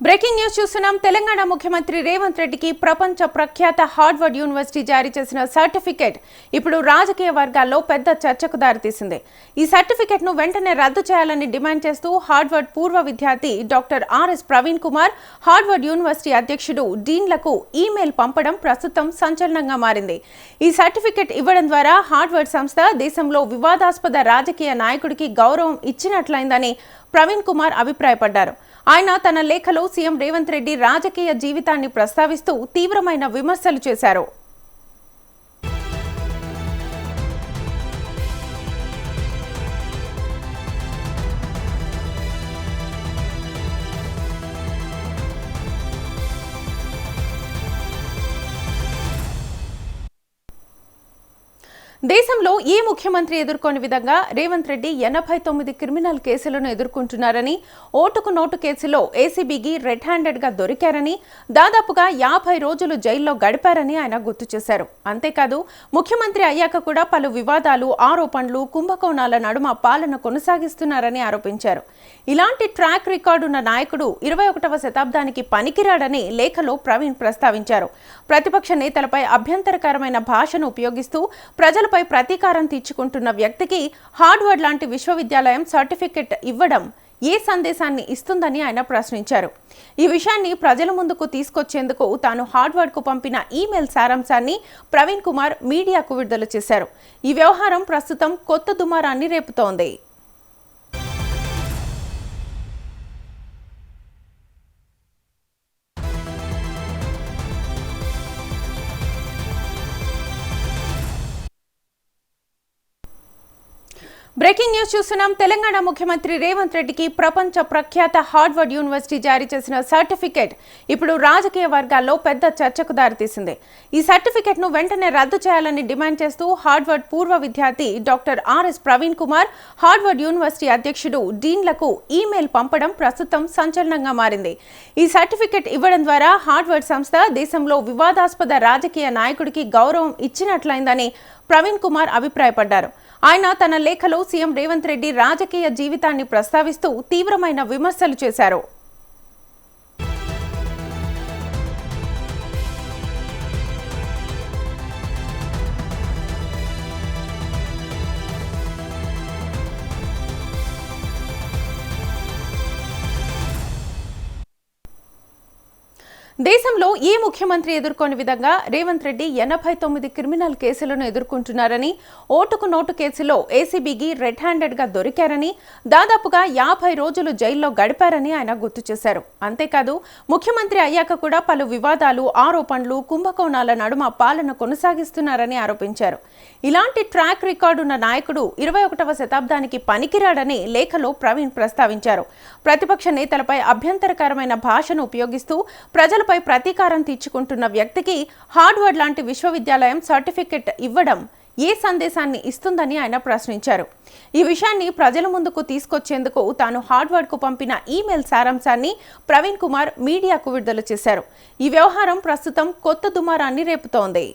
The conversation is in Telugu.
బ్రేకింగ్ న్యూస్ చూస్తున్నాం. తెలంగాణ ముఖ్యమంత్రి రేవంత్ రెడ్డికి ప్రపంచ ప్రఖ్యాత హార్వర్డ్ యూనివర్సిటీ జారీ చేసిన సర్టిఫికేట్ ఇప్పుడు రాజకీయ వర్గాల్లో పెద్ద చర్చకు దారితీసింది. ఈ సర్టిఫికేట్ ను వెంటనే రద్దు చేయాలని డిమాండ్ చేస్తూ హార్వర్డ్ పూర్వ విద్యార్థి doctor RS Praveen Kumar Harvard university అధ్యక్షుడు డీన్లకు ఈమెయిల్ పంపడం ప్రస్తుతం సంచలనంగా మారింది. ఈ సర్టిఫికేట్ ఇవ్వడం ద్వారా హార్వర్డ్ సంస్థ దేశంలో వివాదాస్పద రాజకీయ నాయకుడికి గౌరవం ఇచ్చినట్లయిందని ప్రవీణ్ కుమార్ అభిప్రాయపడ్డారు. ఆయన తన లేఖలో సీఎం రేవంత్ రెడ్డి రాజకీయ జీవితాన్ని ప్రస్తావిస్తూ తీవ్రమైన విమర్శలు చేశారు. దేశంలో ఏ ముఖ్యమంత్రి ఎదుర్కొనే విధంగా రేవంత్ రెడ్డి 89 క్రిమినల్ కేసులను ఎదుర్కొంటున్నారని, ఓటుకు నోటు కేసులో ఏసీబీకి రెడ్ హ్యాండెడ్ గా దొరికారని, దాదాపుగా 50 రోజులు జైల్లో గడిపారని ఆయన గుర్తు చేశారు. అంతేకాదు ముఖ్యమంత్రి అయ్యాక కూడా పలు వివాదాలు, ఆరోపణలు, కుంభకోణాల నడుమ పాలన కొనసాగిస్తున్నారని ఆరోపించారు. ఇలాంటి ట్రాక్ రికార్డున్న నాయకుడు 21వ శతాబ్దానికి పనికిరాడని లేఖలో ప్రవీణ్ ప్రస్తావించారు. ప్రతిపక్ష నేతలపై అభ్యంతరకరమైన భాషను ఉపయోగిస్తూ ప్రజలపై ప్రతీకారం తీర్చుకుంటున్న వ్యక్తికి హార్వర్డ్ లాంటి విశ్వవిద్యాలయం సర్టిఫికెట్ ఇవ్వడం ఏ సందేశాన్ని ఇస్తుందని ఆయన ప్రశ్నించారు. ఈ విషయాన్ని ప్రజల ముందుకు తీసుకొచ్చేందుకు తాను హార్వర్డ్ కు పంపిన ఈమెయిల్ సారాంశాన్ని ప్రవీణ్ కుమార్ మీడియాకు విడుదల చేశారు. ఈ వ్యవహారం ప్రస్తుతం కొత్త దుమారాన్ని రేపుతోంది. బ్రేకింగ్ న్యూస్ చూస్తున్నాం. తెలంగాణ ముఖ్యమంత్రి రేవంత్ రెడ్డికి ప్రపంచ ప్రఖ్యాత హార్వర్డ్ యూనివర్సిటీ జారీ చేసిన సర్టిఫికేట్ ఇప్పుడు రాజకీయ వర్గాల్లో పెద్ద చర్చకు దారితీసింది. ఈ సర్టిఫికేట్ ను వెంటనే రద్దు చేయాలని డిమాండ్ చేస్తూ హార్వర్డ్ పూర్వ విద్యార్థి doctor RS Praveen Kumar Harvard university అధ్యక్షుడు డీన్లకు ఈమెయిల్ పంపడం ప్రస్తుతం సంచలనంగా మారింది. ఈ సర్టిఫికేట్ ఇవ్వడం ద్వారా హార్వర్డ్ సంస్థ దేశంలో వివాదాస్పద రాజకీయ నాయకుడికి గౌరవం ఇచ్చినట్లయిందని ప్రవీణ్ కుమార్ అభిప్రాయపడ్డారు. ఆయన తన లేఖలో సీఎం రేవంత్ రెడ్డి రాజకీయ జీవితాన్ని ప్రస్తావిస్తూ తీవ్రమైన విమర్శలు చేశారు. దేశంలో ఏ ముఖ్యమంత్రి ఎదుర్కొనే విధంగా రేవంత్ రెడ్డి 89 క్రిమినల్ కేసులను ఎదుర్కొంటున్నారని, ఓటుకు నోటు కేసులో ఏసీబీకి రెడ్ హ్యాండెడ్ గా దొరికారని, దాదాపుగా 50 రోజులు జైల్లో గడిపారని ఆయన గుర్తు చేశారు. అంతేకాదు ముఖ్యమంత్రి అయ్యాక కూడా పలు వివాదాలు, ఆరోపణలు, కుంభకోణాల నడుమ పాలన కొనసాగిస్తున్నారని ఆరోపించారు. ఇలాంటి ట్రాక్ రికార్డున్న నాయకుడు 21వ శతాబ్దానికి పనికిరాడని లేఖలో ప్రవీణ్ ప్రస్తావించారు. ప్రతిపక్ష నేతలపై అభ్యంతరకరమైన భాషను ఉపయోగిస్తూ ప్రజలపై ప్రతీకారం తీర్చుకుంటున్న వ్యక్తికి హార్వర్డ్ లాంటి విశ్వవిద్యాలయం సర్టిఫికెట్ ఇవ్వడం ఏ సందేశాన్ని ఇస్తుందని ఆయన ప్రశ్నించారు. ఈ విషయాన్ని ప్రజల ముందుకు తీసుకొచ్చేందుకు తాను హార్వర్డ్ కు పంపిన ఈమెయిల్ సారాంశాన్ని ప్రవీణ్ కుమార్ మీడియాకు విడుదల చేశారు. ఈ వ్యవహారం ప్రస్తుతం కొత్త దుమారాన్ని రేపుతోంది.